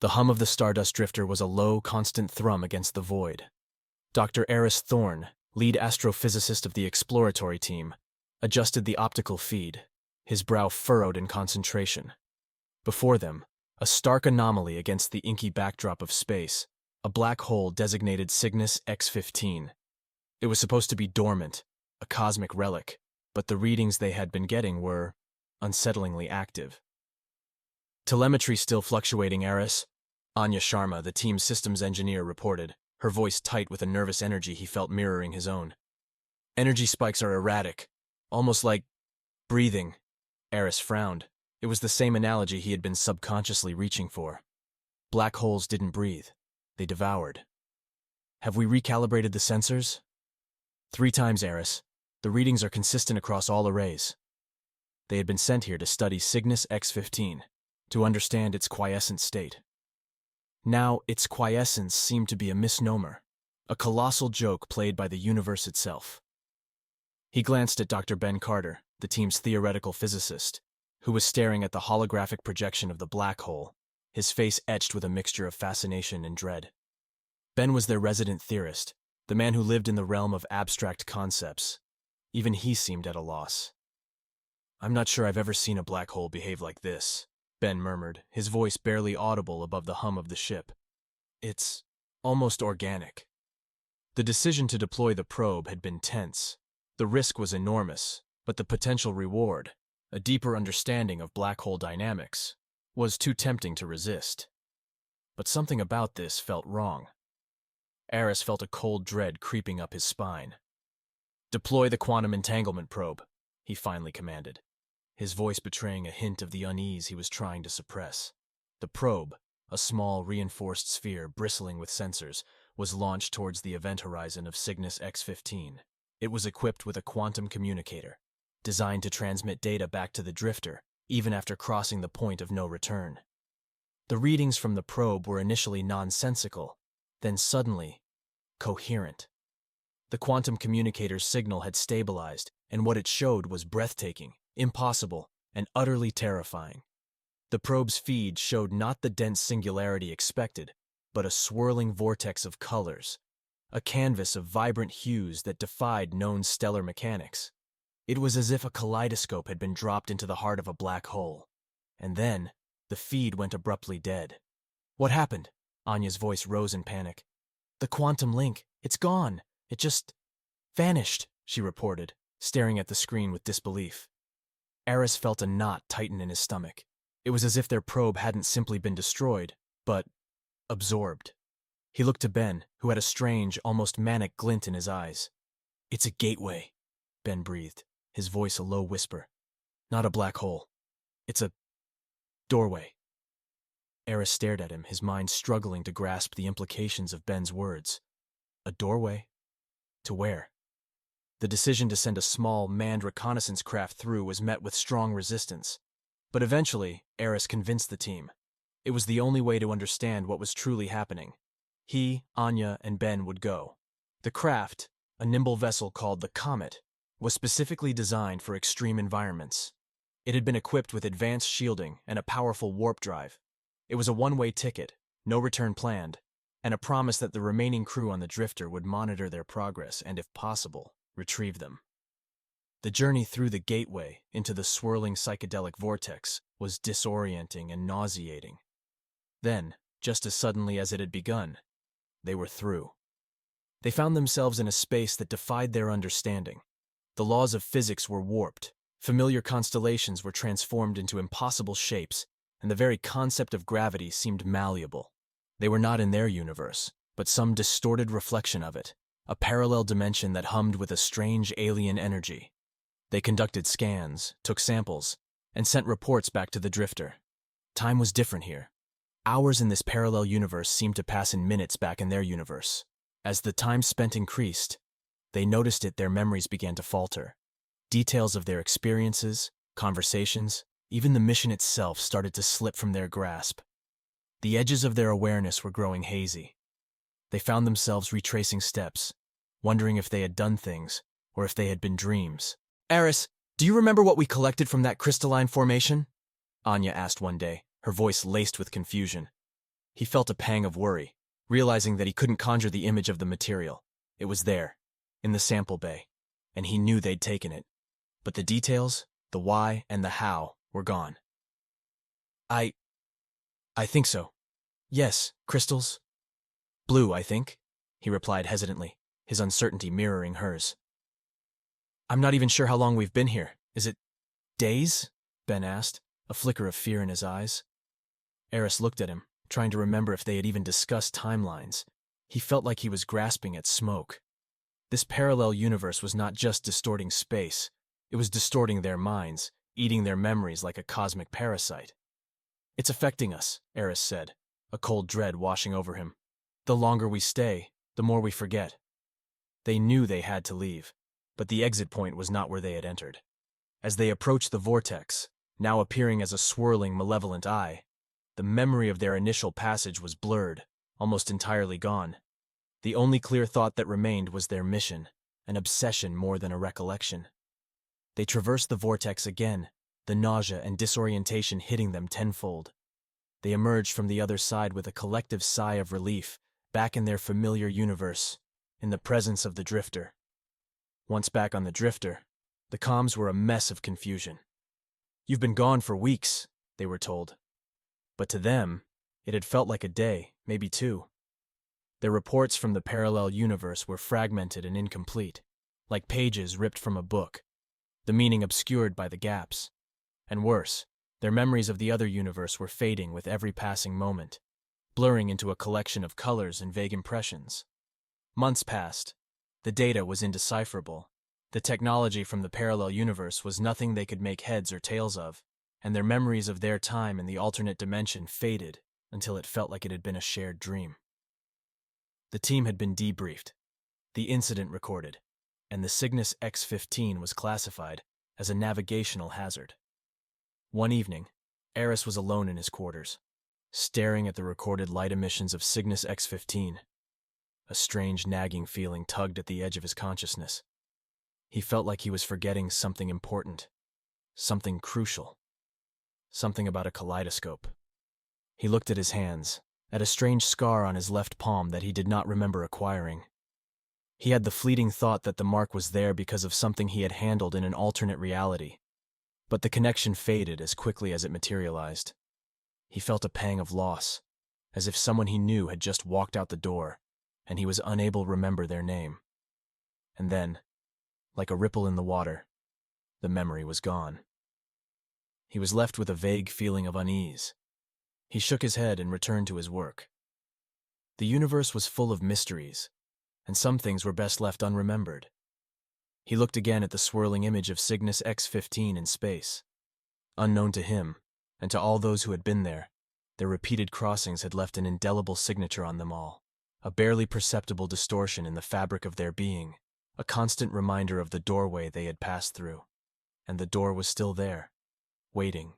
The hum of the Stardust Drifter was a low, constant thrum against the void. Dr. Aris Thorne, lead astrophysicist of the exploratory team, adjusted the optical feed, his brow furrowed in concentration. Before them, a stark anomaly against the inky backdrop of space, a black hole designated Cygnus X-15. It was supposed to be dormant, a cosmic relic, but the readings they had been getting were unsettlingly active. Telemetry still fluctuating, Aris, Anya Sharma, the team's systems engineer, reported, her voice tight with a nervous energy he felt mirroring his own. Energy spikes are erratic, almost like breathing. Aris frowned. It was the same analogy he had been subconsciously reaching for. Black holes didn't breathe. They devoured. Have we recalibrated the sensors? 3 times, Aris. The readings are consistent across all arrays. They had been sent here to study Cygnus X-15, to understand its quiescent state. Now, its quiescence seemed to be a misnomer, a colossal joke played by the universe itself. He glanced at Dr. Ben Carter, the team's theoretical physicist, who was staring at the holographic projection of the black hole, his face etched with a mixture of fascination and dread. Ben was their resident theorist, the man who lived in the realm of abstract concepts. Even he seemed at a loss. I'm not sure I've ever seen a black hole behave like this, Ben murmured, his voice barely audible above the hum of the ship. It's almost organic. The decision to deploy the probe had been tense. The risk was enormous, but the potential reward, a deeper understanding of black hole dynamics, was too tempting to resist. But something about this felt wrong. Aris felt a cold dread creeping up his spine. Deploy the quantum entanglement probe, he finally commanded, his voice betraying a hint of the unease he was trying to suppress. The probe, a small reinforced sphere bristling with sensors, was launched towards the event horizon of Cygnus X-15. It was equipped with a quantum communicator, designed to transmit data back to the drifter, even after crossing the point of no return. The readings from the probe were initially nonsensical, then suddenly coherent. The quantum communicator's signal had stabilized, and what it showed was breathtaking, impossible, and utterly terrifying. The probe's feed showed not the dense singularity expected, but a swirling vortex of colors, a canvas of vibrant hues that defied known stellar mechanics. It was as if a kaleidoscope had been dropped into the heart of a black hole. And then, the feed went abruptly dead. What happened? Anya's voice rose in panic. The quantum link. It's gone. It just vanished, she reported, staring at the screen with disbelief. Aris felt a knot tighten in his stomach. It was as if their probe hadn't simply been destroyed, but absorbed. He looked to Ben, who had a strange, almost manic glint in his eyes. It's a gateway, Ben breathed, his voice a low whisper. Not a black hole. It's a doorway. Aris stared at him, his mind struggling to grasp the implications of Ben's words. A doorway? To where? The decision to send a small, manned reconnaissance craft through was met with strong resistance. But eventually, Aris convinced the team. It was the only way to understand what was truly happening. He, Anya, and Ben would go. The craft, a nimble vessel called the Comet, was specifically designed for extreme environments. It had been equipped with advanced shielding and a powerful warp drive. It was a one-way ticket, no return planned, and a promise that the remaining crew on the drifter would monitor their progress and, if possible, retrieve them. The journey through the gateway into the swirling psychedelic vortex was disorienting and nauseating. Then, just as suddenly as it had begun, they were through. They found themselves in a space that defied their understanding. The laws of physics were warped, familiar constellations were transformed into impossible shapes, and the very concept of gravity seemed malleable. They were not in their universe, but some distorted reflection of it, a parallel dimension that hummed with a strange alien energy. They conducted scans, took samples, and sent reports back to the drifter. Time was different here. Hours in this parallel universe seemed to pass in minutes back in their universe. As the time spent increased, they noticed their memories began to falter. Details of their experiences, conversations, even the mission itself started to slip from their grasp. The edges of their awareness were growing hazy. They found themselves retracing steps, wondering if they had done things, or if they had been dreams. Aris, do you remember what we collected from that crystalline formation? Anya asked one day, her voice laced with confusion. He felt a pang of worry, realizing that he couldn't conjure the image of the material. It was there, in the sample bay, and he knew they'd taken it. But the details, the why and the how, were gone. I think so. Yes, crystals. Blue, I think, he replied hesitantly, his uncertainty mirroring hers. I'm not even sure how long we've been here. Is it days? Ben asked, a flicker of fear in his eyes. Aris looked at him, trying to remember if they had even discussed timelines. He felt like he was grasping at smoke. This parallel universe was not just distorting space, it was distorting their minds, eating their memories like a cosmic parasite. It's affecting us, Aris said, a cold dread washing over him. The longer we stay, the more we forget. They knew they had to leave, but the exit point was not where they had entered. As they approached the vortex, now appearing as a swirling, malevolent eye, the memory of their initial passage was blurred, almost entirely gone. The only clear thought that remained was their mission, an obsession more than a recollection. They traversed the vortex again, the nausea and disorientation hitting them tenfold. They emerged from the other side with a collective sigh of relief, back in their familiar universe, in the presence of the drifter. Once back on the drifter, the comms were a mess of confusion. You've been gone for weeks, they were told. But to them, it had felt like a day, maybe two. Their reports from the parallel universe were fragmented and incomplete, like pages ripped from a book, the meaning obscured by the gaps. And worse, their memories of the other universe were fading with every passing moment, blurring into a collection of colors and vague impressions. Months passed. The data was indecipherable. The technology from the parallel universe was nothing they could make heads or tails of, and their memories of their time in the alternate dimension faded until it felt like it had been a shared dream. The team had been debriefed, the incident recorded, and the Cygnus X-15 was classified as a navigational hazard. One evening, Aris was alone in his quarters, staring at the recorded light emissions of Cygnus X-15. A strange nagging feeling tugged at the edge of his consciousness. He felt like he was forgetting something important, something crucial, something about a kaleidoscope. He looked at his hands, at a strange scar on his left palm that he did not remember acquiring. He had the fleeting thought that the mark was there because of something he had handled in an alternate reality, but the connection faded as quickly as it materialized. He felt a pang of loss, as if someone he knew had just walked out the door, and he was unable to remember their name. And then, like a ripple in the water, the memory was gone. He was left with a vague feeling of unease. He shook his head and returned to his work. The universe was full of mysteries, and some things were best left unremembered. He looked again at the swirling image of Cygnus X-15 in space. Unknown to him, and to all those who had been there, their repeated crossings had left an indelible signature on them all, a barely perceptible distortion in the fabric of their being, a constant reminder of the doorway they had passed through. And the door was still there, waiting,